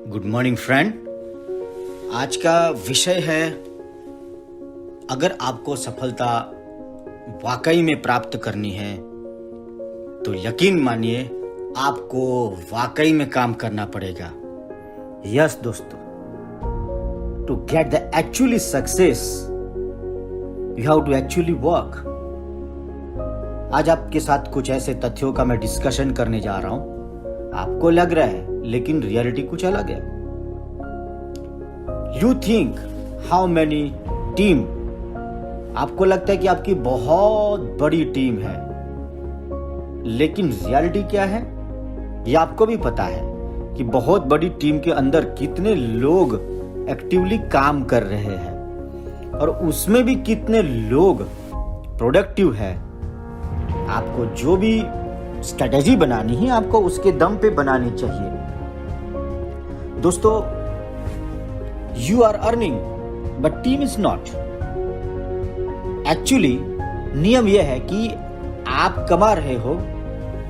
Good morning friend. आज का विषय है, अगर आपको सफलता वाकई में प्राप्त करनी है तो यकीन मानिए आपको वाकई में काम करना पड़ेगा। यस दोस्तों, to get the actually success you have to actually work. आज आपके साथ कुछ ऐसे तथ्यों का मैं डिस्कशन करने जा रहा हूं। आपको लग रहा है लेकिन रियलिटी कुछ अलग है। You think how many team, आपको लगता है कि आपकी बहुत बड़ी टीम है, लेकिन रियलिटी क्या है ये आपको भी पता है कि बहुत बड़ी टीम के अंदर कितने लोग एक्टिवली काम कर रहे हैं और उसमें भी कितने लोग प्रोडक्टिव है। आपको जो भी स्ट्रेटेजी बनानी है आपको उसके दम पे बनानी चाहिए। दोस्तों, you are earning but team is not. Actually नियम यह है कि आप कमा रहे हो,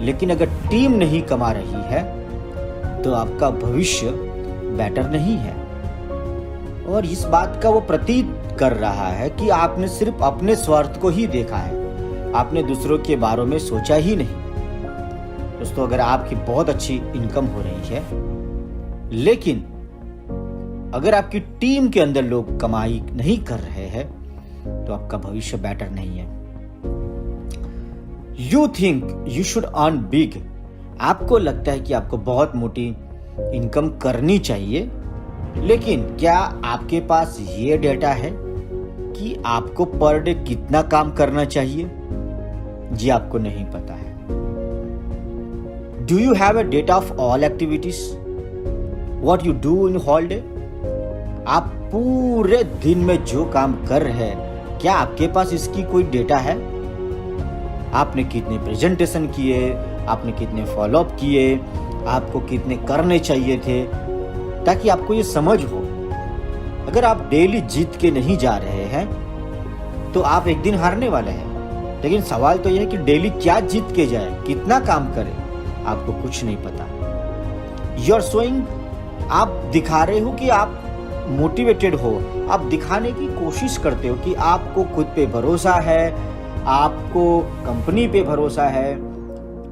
लेकिन अगर टीम नहीं कमा रही है तो आपका भविष्य बेटर नहीं है। और इस बात का वो प्रतीत कर रहा है कि आपने सिर्फ अपने स्वार्थ को ही देखा है, आपने दूसरों के बारे में सोचा ही नहीं। दोस्तों, अगर आपकी बहुत अच्छी इनकम हो रही है, लेकिन अगर आपकी टीम के अंदर लोग कमाई नहीं कर रहे हैं तो आपका भविष्य बेटर नहीं है। You think you should earn big, आपको लगता है कि आपको बहुत मोटी इनकम करनी चाहिए, लेकिन क्या आपके पास ये डेटा है कि आपको पर डे कितना काम करना चाहिए? जी आपको नहीं पता है। Do you have a data of all activities what you do in whole day? आप पूरे दिन में जो काम कर रहे हैं, क्या आपके पास इसकी कोई डेटा है? आपने कितने प्रेजेंटेशन किए, आपने कितने फॉलोअप किए, आपको कितने करने चाहिए थे, ताकि आपको ये समझ हो। अगर आप डेली जीत के नहीं जा रहे हैं तो आप एक दिन हारने वाले हैं। लेकिन सवाल तो यह है कि डेली क्या जीत के जाए, कितना काम करें, आपको कुछ नहीं पता। यू आर शोइंग, आप दिखा रहे हो कि आप मोटिवेटेड हो, आप दिखाने की कोशिश करते हो कि आपको खुद पे भरोसा है, आपको कंपनी पे भरोसा है,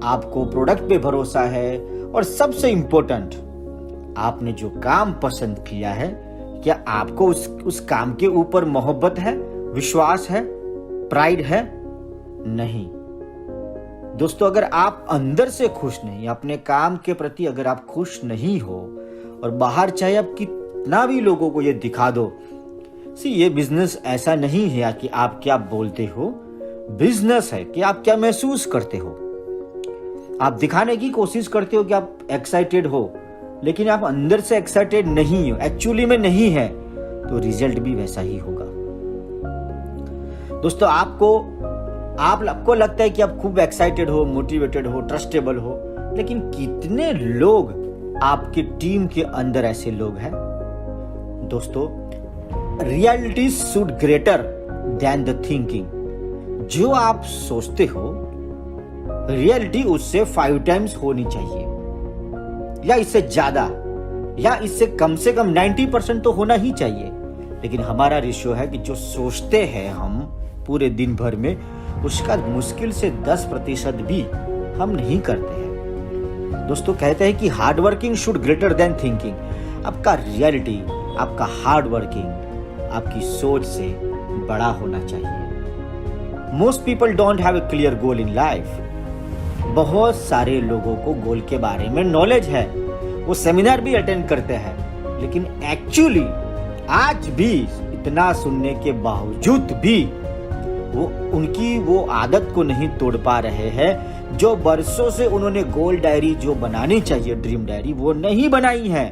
आपको प्रोडक्ट पे भरोसा है, और सबसे इंपॉर्टेंट, आपने जो काम पसंद किया है, क्या आपको उस काम के ऊपर मोहब्बत है, विश्वास है, प्राइड है? नहीं। दोस्तों, अगर आप अंदर से खुश नहीं, अपने काम के प्रति अगर आप खुश नहीं हो, और बाहर चाहे आप कितना भी लोगों को ये दिखा दो, ये बिजनेस ऐसा नहीं है कि आप क्या बोलते हो, बिजनेस है कि आप क्या महसूस करते हो। आप दिखाने की कोशिश करते हो कि आप एक्साइटेड हो, लेकिन आप अंदर से एक्साइटेड नहीं हो, एक्चुअली में नहीं है, तो रिजल्ट भी वैसा ही होगा। दोस्तों, आपको लगता है कि आप खूब एक्साइटेड हो, मोटिवेटेड हो, ट्रस्टेबल हो, लेकिन कितने लोग आपकी टीम के अंदर ऐसे लोग हैं? दोस्तों, reality should greater than the thinking. जो आप सोचते हो, रियलिटी उससे 5 टाइम्स होनी चाहिए, या इससे ज्यादा, या इससे कम से कम 90% तो होना ही चाहिए। लेकिन हमारा रेशियो है कि जो सोचते हैं हम पूरे दिन भर में, उसका मुश्किल से 10% भी हम नहीं करते हैं। दोस्तों, कहते हैं कि hard working should greater than thinking. आपका रियलिटी, आपका हार्ड वर्किंग आपकी सोच से बड़ा होना चाहिए। Most people don't have a clear goal in life. बहुत सारे लोगों को गोल के बारे में नॉलेज है, वो सेमिनार भी अटेंड करते हैं, लेकिन एक्चुअली आज भी इतना सुनने के बावजूद भी वो उनकी वो आदत को नहीं तोड़ पा रहे हैं, जो बरसों से उन्होंने गोल डायरी जो बनानी चाहिए, ड्रीम डायरी, वो नहीं बनाई है।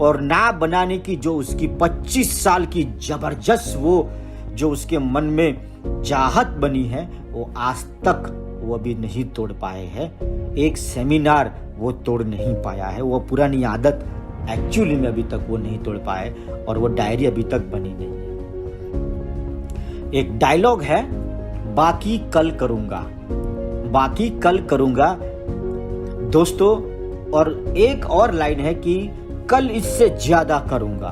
और ना बनाने की जो उसकी 25 साल की जबरदस्त वो जो उसके मन में चाहत बनी है, वो आज तक वो अभी नहीं तोड़ पाए हैं। एक सेमिनार वो तोड़ नहीं पाया है, वो पुरानी आदत एक्चुअली में अभी तक वो नहीं तोड़ पाए, और वो डायरी अभी तक बनी नहीं है। एक डायलॉग है, बाकी कल करूंगा, बाकी कल करूंगा। दोस्तों, और एक और लाइन है कि कल इससे ज्यादा करूंगा,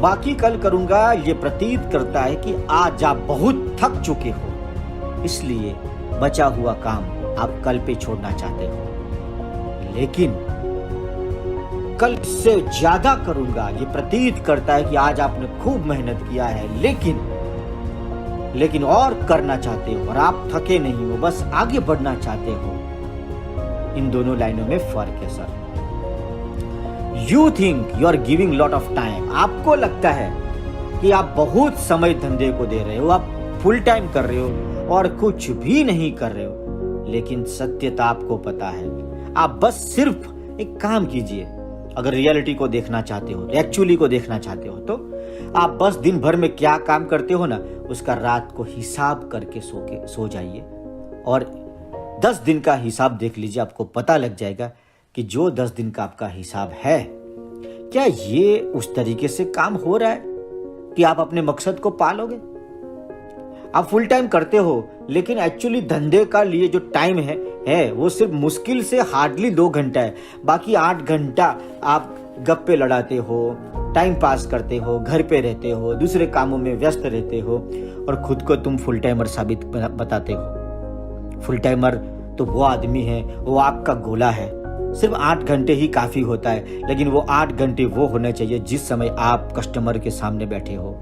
बाकी कल करूंगा। ये प्रतीत करता है कि आज आप बहुत थक चुके हो, इसलिए बचा हुआ काम आप कल पे छोड़ना चाहते हो। लेकिन कल इससे ज्यादा करूंगा, ये प्रतीत करता है कि आज आपने खूब मेहनत किया है, लेकिन और करना चाहते हो और आप थके नहीं हो, बस आगे बढ़ना चाहते हो। इन दोनों लाइनों में फर्क है sir. You think you are giving lot of time, आपको लगता है कि आप बहुत समय धंधे को दे रहे हो, आप फुल टाइम कर रहे हो और कुछ भी नहीं कर रहे हो। लेकिन सत्यता आपको पता है, आप बस सिर्फ एक काम कीजिए। अगर रियलिटी को देखना चाहते हो, एक्चुअली को देखना चाहते हो, तो आप बस दिन भर में क्या काम करते हो ना, उसका रात को हिसाब करके सो जाइए और 10 दिन का हिसाब देख लीजिए। आपको पता लग जाएगा कि जो 10 दिन का आपका हिसाब है, क्या ये उस तरीके से काम हो रहा है कि आप अपने मकसद को पालोगे। आप फुल टाइम करते हो, लेकिन एक्चुअली धंधे का लिए जो टाइम है वो सिर्फ मुश्किल से हार्डली 2 घंटा है। बाकी 8 घंटा आप गप्पे लड़ाते हो, टाइम पास करते हो, घर पे रहते हो, दूसरे कामों में व्यस्त रहते हो और खुद को तुम फुल टाइमर साबित बताते हो। फुल टाइमर तो वो आदमी है, वो आपका गोला है। सिर्फ 8 घंटे ही काफी होता है, लेकिन वो 8 घंटे वो होने चाहिए जिस समय आप कस्टमर के सामने बैठे हो।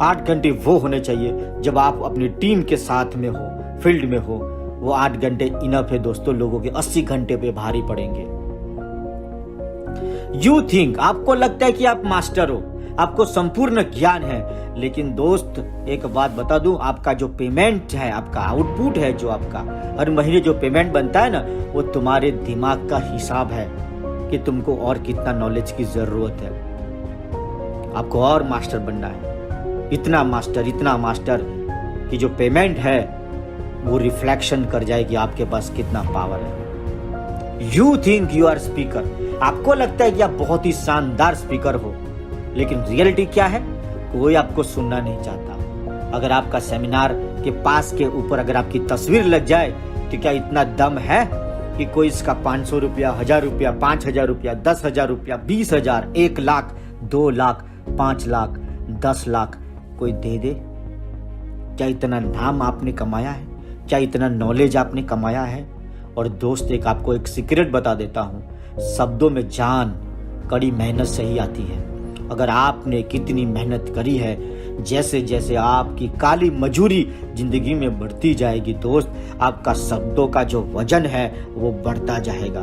8 घंटे वो होने चाहिए जब आप अपनी टीम के साथ में हो, फील्ड में हो। वो 8 घंटे इनफ है दोस्तों, लोगों के 80 घंटे पे भारी पड़ेंगे। यू थिंक, आपको लगता है कि आप मास्टर हो, आपको संपूर्ण ज्ञान है, लेकिन दोस्त एक बात बता दूं, आपका जो पेमेंट है, आपका आउटपुट है, जो आपका हर महीने जो पेमेंट बनता है ना, वो तुम्हारे दिमाग का हिसाब है कि तुमको और कितना नॉलेज की जरूरत है। आपको और मास्टर बनना है, इतना मास्टर कि जो पेमेंट है वो रिफ्लेक्शन कर जाएगी आपके पास कितना पावर है। You think you are speaker, आपको लगता है कि आप बहुत ही शानदार स्पीकर हो, लेकिन रियलिटी क्या है, कोई आपको सुनना नहीं चाहता। अगर आपका सेमिनार के पास के ऊपर अगर आपकी तस्वीर लग जाए, तो क्या इतना दम है कि कोई इसका 500 रुपया, 1000 रुपया, 5000 रुपया, 10,000 रुपया, 20,000, 1 लाख, 2 लाख, 5 लाख, 10 लाख कोई दे दे? क्या इतना नाम आपने कमाया है? क्या इतना नॉलेज आपने कमाया है? और दोस्त आपको एक सीक्रेट बता देता हूं, शब्दों में जान कड़ी मेहनत से ही आती है। अगर आपने कितनी मेहनत करी है, जैसे जैसे आपकी काली मजूरी जिंदगी में बढ़ती जाएगी दोस्त, आपका शब्दों का जो वजन है वो बढ़ता जाएगा।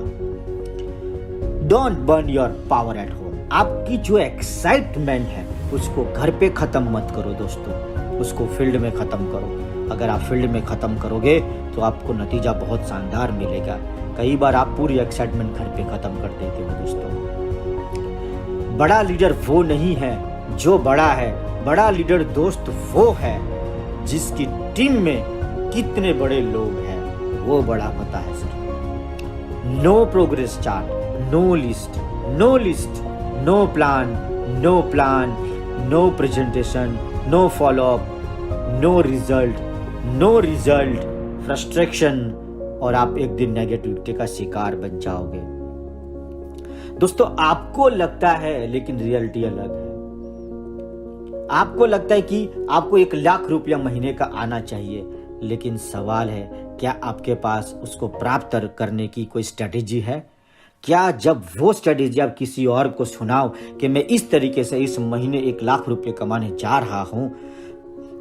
Don't burn your power at home, आपकी जो एक्साइटमेंट है उसको घर पे खत्म मत करो दोस्तों, उसको फील्ड में खत्म करो। अगर आप फील्ड में खत्म करोगे तो आपको नतीजा बहुत शानदार मिलेगा। कई बार आप पूरी एक्साइटमेंट घर पे खत्म कर देते हो दोस्तों। बड़ा लीडर वो नहीं है जो बड़ा है, बड़ा लीडर दोस्त वो है जिसकी टीम में कितने बड़े लोग हैं, वो बड़ा होता है sir. No progress chart, no list, no list, no plan, no plan, no presentation, no follow up, no result, frustration, और आप एक दिन नेगेटिविटी का शिकार बन जाओगे। दोस्तों आपको लगता है, लेकिन रियलिटी अलग है। आपको लगता है कि आपको 1 लाख रुपया महीने का आना चाहिए, लेकिन सवाल है क्या आपके पास उसको प्राप्त करने की कोई स्ट्रेटेजी है? क्या जब वो स्ट्रेटेजी आप किसी और को सुनाओ कि मैं इस तरीके से इस महीने 1 लाख रुपये कमाने जा रहा हूं,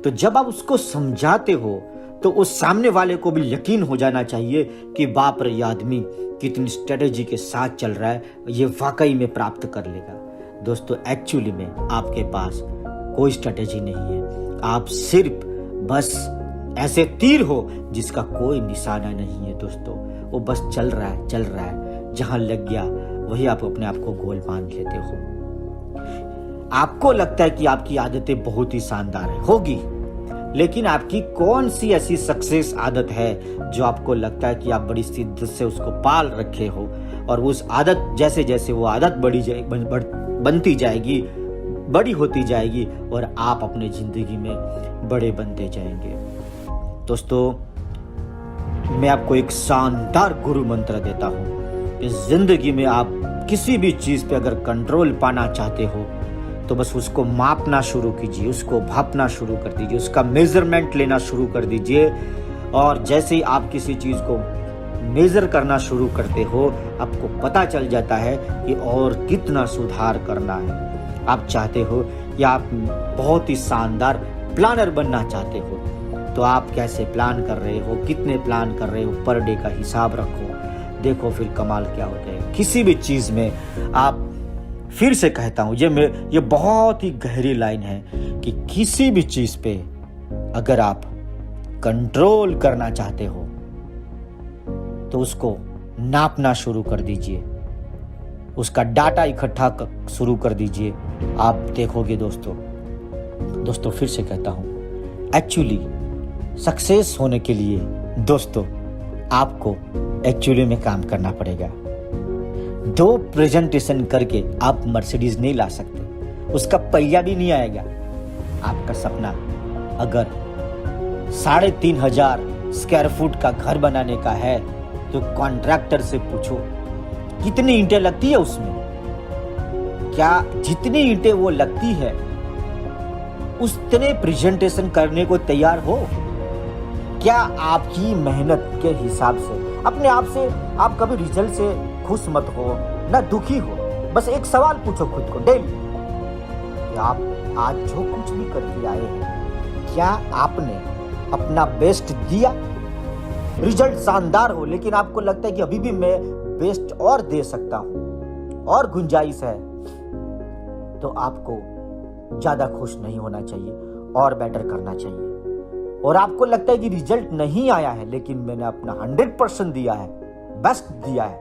तो जब आप उसको समझाते हो तो उस सामने वाले को भी यकीन हो जाना चाहिए कि बाप रे, ये आदमी कितनी स्ट्रेटेजी के साथ चल रहा है, ये वाकई में प्राप्त कर लेगा। दोस्तों एक्चुअली में आपके पास कोई स्ट्रेटेजी नहीं है, आप सिर्फ बस ऐसे तीर हो जिसका कोई निशाना नहीं है दोस्तों। वो बस चल रहा है, जहां लग गया वही आप अपने आप को गोल मान लेते हो। आपको लगता है कि आपकी आदतें बहुत ही शानदार होगी, लेकिन आपकी कौन सी ऐसी सक्सेस आदत है जो आपको लगता है कि आप बड़ी शिद्दत से उसको पाल रखे हो, और उस आदत जैसे जैसे वो आदत बनती जाएगी, बड़ी होती जाएगी, और आप अपने जिंदगी में बड़े बनते जाएंगे। दोस्तों मैं आपको एक शानदार गुरु मंत्र देता हूं, इस जिंदगी में आप किसी भी चीज़ पे अगर कंट्रोल पाना चाहते हो तो बस उसको मापना शुरू कीजिए, उसको भापना शुरू कर दीजिए, उसका मेजरमेंट लेना शुरू कर दीजिए। और जैसे ही आप किसी चीज़ को मेज़र करना शुरू करते हो, आपको पता चल जाता है कि और कितना सुधार करना है। आप चाहते हो या आप बहुत ही शानदार प्लानर बनना चाहते हो, तो आप कैसे प्लान कर रहे हो, कितने प्लान कर रहे हो, पर डे का हिसाब रखो। देखो फिर कमाल क्या होता है। किसी भी चीज़ में आप, फिर से कहता हूँ, ये बहुत ही गहरी लाइन है कि किसी भी चीज़ पे अगर आप कंट्रोल करना चाहते हो तो उसको नापना शुरू कर दीजिए, उसका डाटा इकट्ठा शुरू कर दीजिए। आप देखोगे दोस्तों फिर से कहता हूं, एक्चुअली सक्सेस होने के लिए दोस्तों आपको एक्चुअली में काम करना पड़ेगा। 2 प्रेजेंटेशन करके आप मर्सिडीज नहीं ला सकते, उसका पहिया भी नहीं आएगा। आपका सपना अगर 3,500 स्क्वायर फुट का घर बनाने का है तो कॉन्ट्रैक्टर से पूछो कितनी ईंटें लगती है उसमें, क्या जितनी ईंटें वो लगती है उतने प्रेजेंटेशन करने को तैयार हो? क्या आपकी मेहनत के हिसाब से अपने आप से आप कभी रिजल्ट से खुश मत हो ना दुखी हो। बस एक सवाल पूछो खुद को डेली, आप आज जो कुछ भी करके आए हैं, क्या आपने अपना बेस्ट दिया? रिजल्ट शानदार हो लेकिन आपको लगता है कि अभी भी मैं बेस्ट और दे सकता हूं और गुंजाइश है, तो आपको ज्यादा खुश नहीं होना चाहिए और बेटर करना चाहिए। और आपको लगता है कि रिजल्ट नहीं आया है लेकिन मैंने अपना 100% दिया है, बेस्ट दिया है,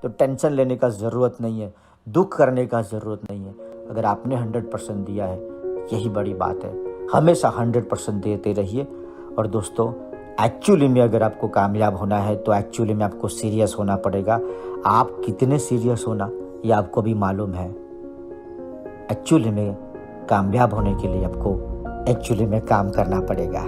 तो टेंशन लेने का जरूरत नहीं है, दुख करने का जरूरत नहीं है। अगर आपने 100% दिया है, यही बड़ी बात है। हमेशा 100% देते रहिए। और दोस्तों एक्चुअली में अगर आपको कामयाब होना है तो एक्चुअली में आपको सीरियस होना पड़ेगा। आप कितने सीरियस होना ये आपको भी मालूम है। एक्चुअली में कामयाब होने के लिए आपको एक्चुअली में काम करना पड़ेगा।